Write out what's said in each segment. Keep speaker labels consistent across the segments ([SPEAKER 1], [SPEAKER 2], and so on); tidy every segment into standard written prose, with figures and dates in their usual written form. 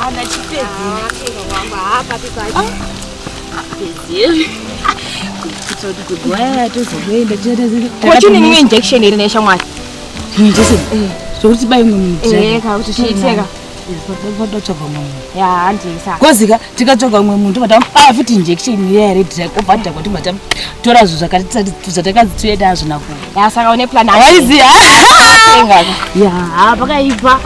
[SPEAKER 1] Ana chipedzi. Wamba hapa tukaje. Pedzi. Kuti kugwaya tozoenda tiyatazira. Kochini imwe injection iri nesha mwati. Injection. Sokuti bayi mwe kuti chiiteka. Ya andisa. Kozika tikatsvaga umwe muntu vatampa futi injection here direct obvadha kuti matam tora zvo zvakati tuzatakadzienda azvina ku. Ya saka une plan aiziya. Ya pakaipa.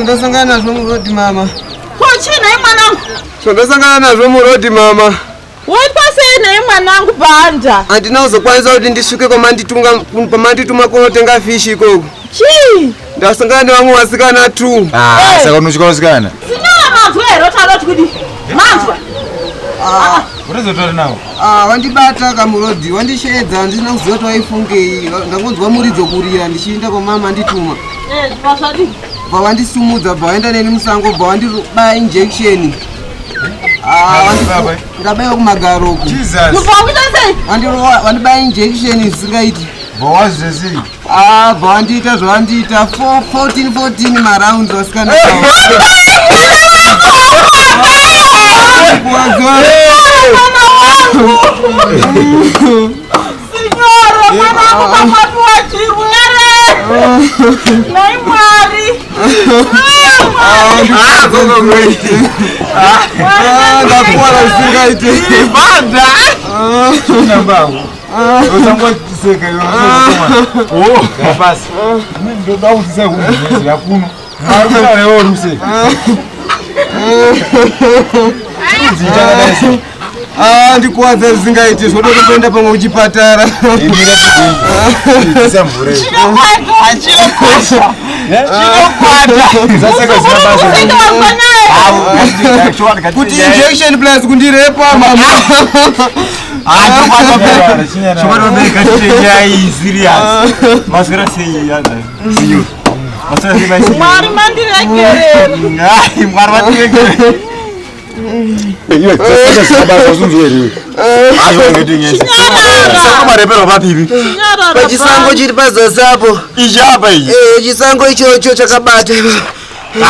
[SPEAKER 2] Ndasangana nazvo murodi mama.
[SPEAKER 1] Kochina mwanangu.
[SPEAKER 2] Ndasangana nazvo murodi mama.
[SPEAKER 1] Wepasei naye mwanangu banda.
[SPEAKER 2] Andina kuzokwanisa kuti ndisvike pamandituma kunotenga fish ikoko.
[SPEAKER 1] Chii?
[SPEAKER 2] Ndasangana nevamwe vasikana 2.
[SPEAKER 3] Saka unosvika vasikana?
[SPEAKER 1] Sina manzwa here utaroti kuti manzwa.
[SPEAKER 3] Urizotori nawo?
[SPEAKER 2] Wandibata kamurodi, wandishedza, handina kuziva kuti waifungei. Ndangonzwa muridzo kurira ndichienda kwamama andituma.
[SPEAKER 1] Zvazvadi?
[SPEAKER 2] Bva wandisumudza, bva waenda neni musango, bva wandibaya injection. Ndabaiwa kumagaroko. Wandibaya injection isingaiti. Bva wandiita zvawandiita 14 marounds vasikana.
[SPEAKER 1] Signora, mwanangu kapatiwa chirwere. Nai Mwari.
[SPEAKER 2] Ndakuwara usingaiti.
[SPEAKER 3] Banda. Chinambangu. Usangotiseka yo. Basi. Ndoda kutisa kumvezi yakuno. Marumba leo ruse.
[SPEAKER 2] Ndikuwadza zvisingaiti zvoda kuenda pamwe kuchipatara. Kuti injection plus kundirepa mama.
[SPEAKER 1] Mwari mandirekere.
[SPEAKER 3] Iwe tsaka sabasa zunzweri. Ayo ngedinye. Saka marepero papipi.
[SPEAKER 2] Pachisango chiri pazasi apo.
[SPEAKER 3] Ichapa iyi.
[SPEAKER 2] Chisango ichocho chakabata.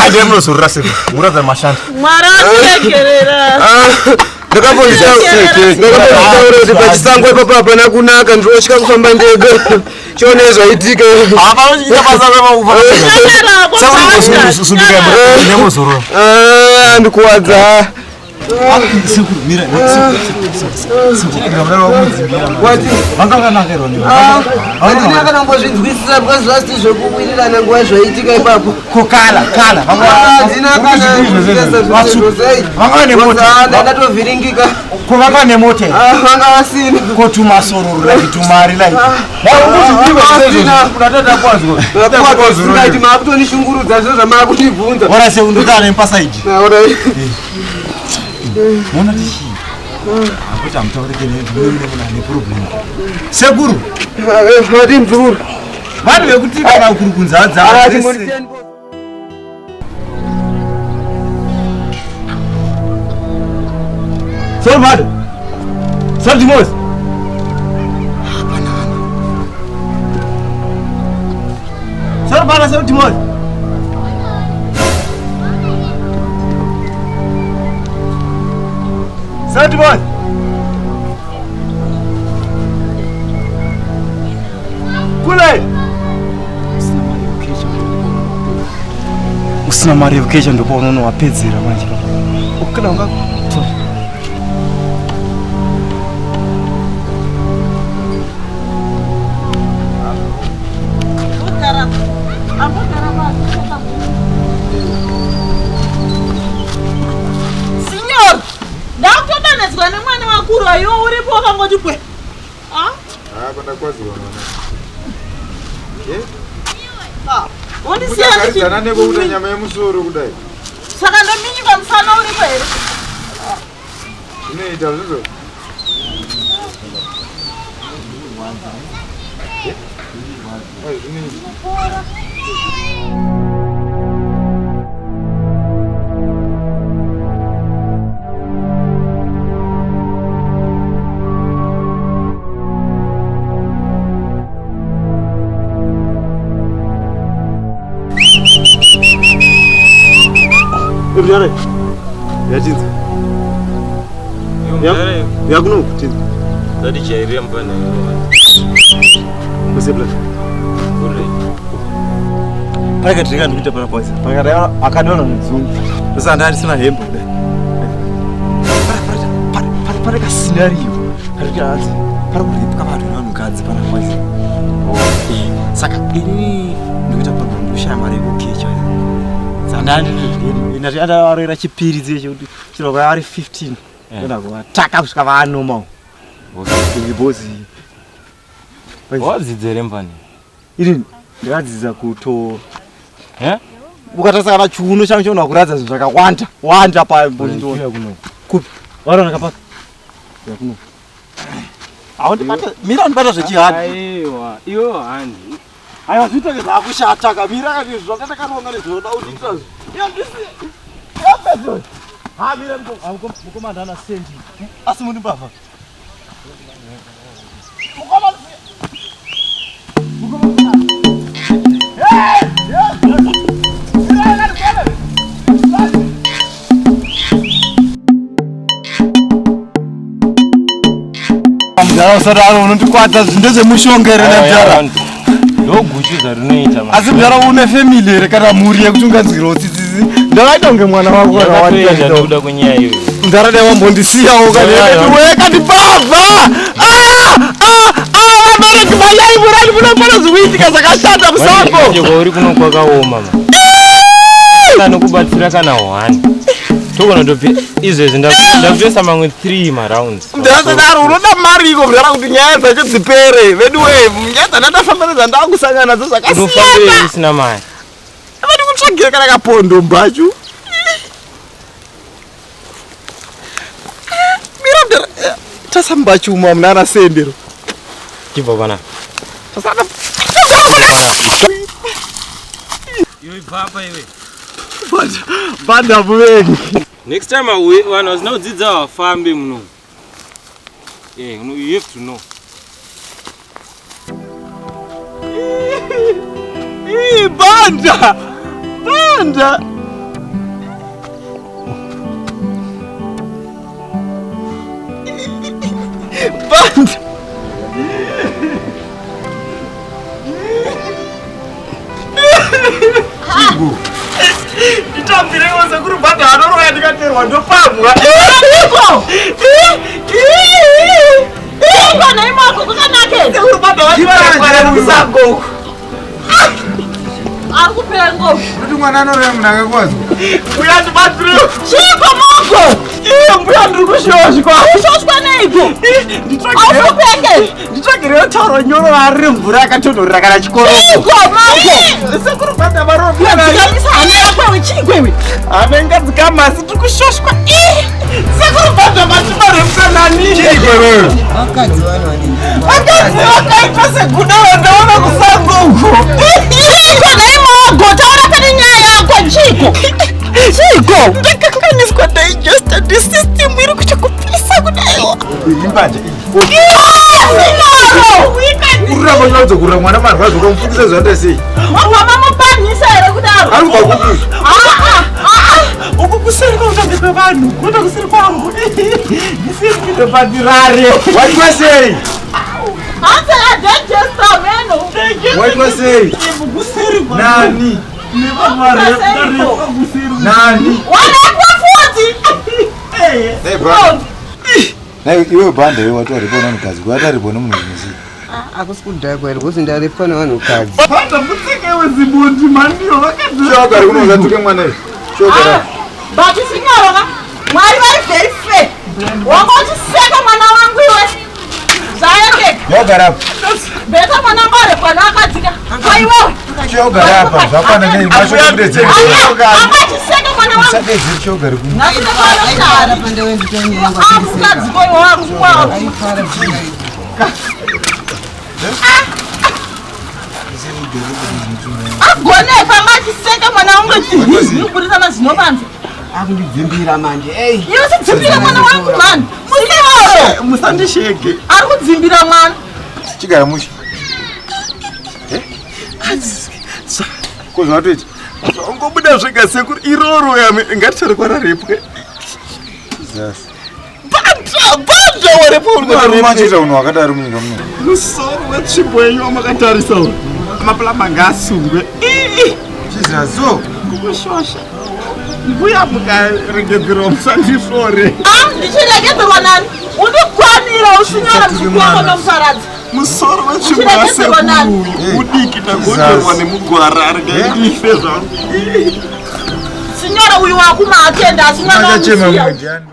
[SPEAKER 3] Ade munozorora seko. Muraza mashanda.
[SPEAKER 1] Mwari andirekerera.
[SPEAKER 2] Ndakambozvitaura kuti pachisango ipapo hapana kunaka, ndinotyha kufamba ndega. Chione zvaitika.
[SPEAKER 3] Apa uchiita basa rekufa.
[SPEAKER 2] Saka ndikuwadza.
[SPEAKER 3] Mira.
[SPEAKER 2] Handina kambozvinzwisisa because zvasi zvekuwirirana nguva zvaitika ipapo.
[SPEAKER 3] Kala.
[SPEAKER 2] Handina kana ndatovhiringika.
[SPEAKER 3] Kuvanga nemota.
[SPEAKER 2] Vanga vasina.
[SPEAKER 3] Kotuma sororo like tumari like.
[SPEAKER 2] Ndaiti maakutondishungurudza zvo zvamaakundibvunza.
[SPEAKER 3] Ora se undukana nepasaidi. Mona tishi. Akuti amtaurike ne problem. Seguru.
[SPEAKER 2] Vadi mzuru.
[SPEAKER 3] Vanhu vekuti kana kurukunzadza. Sir Mad. Sir Dimos. Sir Mad, Sir Dimos. Sir Dimos. Kule. Usina mari education ndo unono wapedzera manje. Ukana unga
[SPEAKER 1] Signor, ndakutodanedzwa nemwana wakuru ayo uripo wakangoti kwe.
[SPEAKER 3] Kwenda kwazi wana.
[SPEAKER 1] Undisiya
[SPEAKER 3] ndikana neko kuti nyama yemusoro kudai.
[SPEAKER 1] Saka ndominyika musana uripo here.
[SPEAKER 3] Inoita zvizo. Yare. Ya jinsi. Ya kuno jinsi.
[SPEAKER 4] Tadi cairi apa nih?
[SPEAKER 3] Bisa belas.
[SPEAKER 4] Boleh.
[SPEAKER 3] Pakai dengan kita para pois. Pakai dia akadona nzungu. Sasa ndani sina hembo deh. Para scenario. Para kulipa kama ndio kazi para pois. Saka ini ndio tapangusha mari kukicha. Sandani ina ada arera chipiri zesho chiro kwa ari 15 ndona kwa taka kusika vanhu mau bozi
[SPEAKER 4] wadzidzere mbani
[SPEAKER 3] iri ndiradziza kuto ukatasana chiuno changu chona kuradza zvinhu zvakawanda pa mbondiona
[SPEAKER 4] kuno
[SPEAKER 3] kupi varona kapaka ya kuno aundi pata mira ndibata zvechihani
[SPEAKER 4] aiwa iyo handi
[SPEAKER 3] aiwa zvito zvakushata kamira kati zvakatakaronga nezvoda kuti izvozvo yabezo ha mira mukomanda ana sendi asi muri mbava mudhara usadaro unondikwata ndezvemushongere nemudhara
[SPEAKER 4] ndoguchuza rinoita
[SPEAKER 3] asi mudhara une family here kana mhuri yekuti unganzwira utsidzidzi ndakaita kunge mwana wako
[SPEAKER 4] wakawaida kunyaya iyo
[SPEAKER 3] mudhara dai wambondisiyawo kandibava abereki mayaiburani munopana zvikuitika zvakashata musango
[SPEAKER 4] uri kuno kwakaoma nokubatsira kana 1 togona topi izvezvi ndakutoisa mamwe 3 marounds
[SPEAKER 3] ndasadaro unoda mari iko mudhara kuti nyaya dzacho dzipere veduwe nyaya dzandandafamba nedzandakusangana nadzo zvakasiyana
[SPEAKER 4] isina mari
[SPEAKER 3] avadi kutsvagira kana kapondo mbachu mira mudhara tasambachuma muna ana sendero
[SPEAKER 4] chibva pana
[SPEAKER 3] tasana
[SPEAKER 4] yoibvapa iwe
[SPEAKER 3] bandavuveni
[SPEAKER 4] next time vanhu vazinodzidza vafambi muno you have to know
[SPEAKER 3] banda Chigu nditambireko sekuri banda hanoroya ndikaterwa ndopamwa
[SPEAKER 1] Bana imako kukanake.
[SPEAKER 3] sekuri banda wachivarakwana musango
[SPEAKER 1] Akupera ngo.
[SPEAKER 2] Kuti mwana anoroya munhu akakwazwa.
[SPEAKER 3] mbuya ndibatsire
[SPEAKER 1] Chiko moko.
[SPEAKER 3] mbuya ndiri kushoshwa
[SPEAKER 1] Ushoshwa neiko. Ausupeke.
[SPEAKER 3] nditsvagirewo tauro nyoro ari mvura yakatonhorera kana chikoroko
[SPEAKER 1] Chiko moko.
[SPEAKER 3] sekuri banda varoa
[SPEAKER 1] Kamisa hana yako wechigwewe.
[SPEAKER 3] anengadzikama asi tiri kushoshwa sekuri banda machimaremkanani
[SPEAKER 2] Vakadzi vano vanini.
[SPEAKER 3] akadzi vakaita seguda vandaona kusango uko
[SPEAKER 1] Bana imoko taura pane nyaya yako Chiko. Chiko.
[SPEAKER 3] ndakakanganiswa digested system iri kuchakupisa kudaiwa
[SPEAKER 2] Imbanje.
[SPEAKER 1] Sinaro.
[SPEAKER 2] Uramba nyadzokura mwana marwadzo ukamufundisa zvandasei.
[SPEAKER 1] Mama mupanyisa here kudaro.
[SPEAKER 2] Ari kubva kupi?
[SPEAKER 3] uku kusiri kwaungange kwevanhu kuenda kusiri kwangu ndisiri kunobatirare
[SPEAKER 2] Waitwa sei?
[SPEAKER 1] Hanze adigesta meno.
[SPEAKER 2] Waitwa sei?
[SPEAKER 3] kusiri
[SPEAKER 2] Nani? Nani?
[SPEAKER 1] Wanekwa futi.
[SPEAKER 2] Hey bro. Nayo iwe banda iwe watu waripona mkazi. Kwa hata ripona munhu muzi. Akusi kudai kweli, kusi ndaripona vanhu kadzi.
[SPEAKER 3] banda mutsekewe zibondi mandiyo vakadzi
[SPEAKER 2] Shoka rikuno uzatuke mwana iwe. Shoka.
[SPEAKER 1] But singaroka. Mwari vari very fair. Wangochiseka mwana wangu iwe. Zayeke.
[SPEAKER 2] Yogara apa?
[SPEAKER 1] Beta mwana ngore kwana akadzika. Aiwewe.
[SPEAKER 2] Yogara apa? Zvakwana nei masho kudedzera.
[SPEAKER 1] Angachiseka mwana wangu.
[SPEAKER 2] Sadedzeri shogara kuno.
[SPEAKER 1] Nasina kwana mshari. Akukadziko wangu wangu. Unoburisa mazino panze.
[SPEAKER 2] Akudzimbira manje. Hey.
[SPEAKER 1] Iwe usidzimbira mwana wangu man. Musoro.
[SPEAKER 3] Musandisheke.
[SPEAKER 1] Ari kudzimbira mwana.
[SPEAKER 2] Chigara mushi. Kozwa watoita.
[SPEAKER 3] Ungobuda zvega sekuru iroro yame ngatari kwararepwe.
[SPEAKER 2] Jesus.
[SPEAKER 3] Banda warepo uri
[SPEAKER 2] machita uno wakadari munyika muno.
[SPEAKER 3] Musoro wetsvimbo yenyu wamakatarisa uno. Mapulamba ngasungwe.
[SPEAKER 2] Jesus. So.
[SPEAKER 3] Kukushosha. Mbuya mukaregedzerwa musandifore.
[SPEAKER 1] Ndichiregedzerwa nani? Undigwanira usinyora msukwako nomusaradzi.
[SPEAKER 3] Musoro wetsvimbo yasekuru. Udiki tagonderwa nemugwara regaindife zvangu.
[SPEAKER 1] Sinyora uyu wakuma atenda asina
[SPEAKER 2] Machachema mujani.